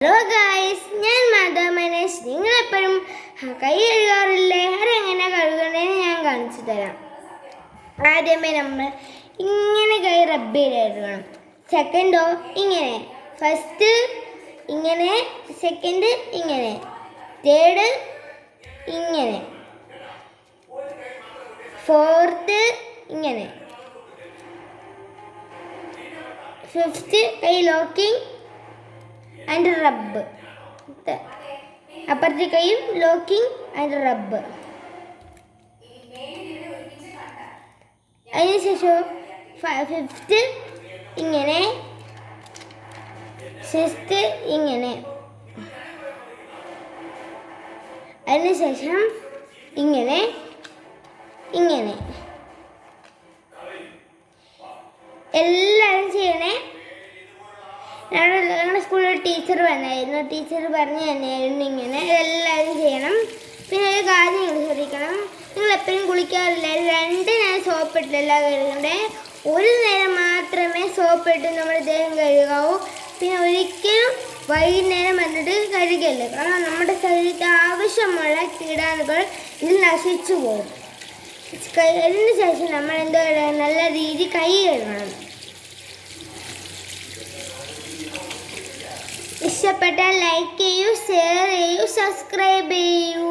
Hello guys, ഞാൻ മാധവ മനേഷ്. നിങ്ങളെപ്പോഴും കൈ കഴുകാറില്ലേ? അതെങ്ങനെ കഴുകണേന്ന് ഞാൻ കാണിച്ചു തരാം. ആദ്യമേ നമ്മൾ ഇങ്ങനെ കൈ റബ്ബ് ചെയ്ത് കഴുകണം. സെക്കൻഡോ ഇങ്ങനെ, ഫസ്റ്റ് ഇങ്ങനെ, സെക്കൻഡ് ഇങ്ങനെ, തേർഡ് ഇങ്ങനെ, ഫോർത്ത് ഇങ്ങനെ, ഫിഫ്ത്ത് കൈ ലോക്കിംഗ് ആൻഡ് റബ്ബ്. അപ്പുറത്തെ കൈയും ലോക്കിംഗ് ആൻഡ് റബ്ബ്. അതിനുശേഷം ഫിഫ്ത്ത് ഇങ്ങനെ, സിക്സ്ത്ത് ഇങ്ങനെ, അതിനുശേഷം ഇങ്ങനെ ഇങ്ങനെ. എല്ലാവരും ചെയ്യണേ. ഞങ്ങളുടെ സ്കൂളിൽ ടീച്ചർ വന്നായിരുന്നു. ടീച്ചർ പറഞ്ഞു തന്നെയായിരുന്നു ഇങ്ങനെ എല്ലാവരും ചെയ്യണം. പിന്നെ ഒരു കാര്യം നിങ്ങൾ ശ്രദ്ധിക്കണം, നിങ്ങൾ എപ്പോഴും കുളിക്കാറില്ല. 2 നേരം സോപ്പിട്ടില്ല കഴുകണ്ടേ. 1 നേരം മാത്രമേ സോപ്പിട്ട് നമ്മുടെ ദേഹം കഴുകാവൂ. പിന്നെ ഒരിക്കലും വൈകുന്നേരം വന്നിട്ട് കഴുകല്ല. കാരണം നമ്മുടെ ശരീരത്തിൽ ആവശ്യമുള്ള കീടാണുക്കൾ ഇതിൽ നശിച്ചു പോകും. അതിന് ശേഷം നമ്മൾ എന്താ നല്ല രീതിയിൽ കൈ കഴുകണം. ഇഷ്ടപ്പെട്ടാൽ ലൈക്ക് ചെയ്യൂ, ഷെയർ ചെയ്യൂ, സബ്സ്ക്രൈബ് ചെയ്യൂ.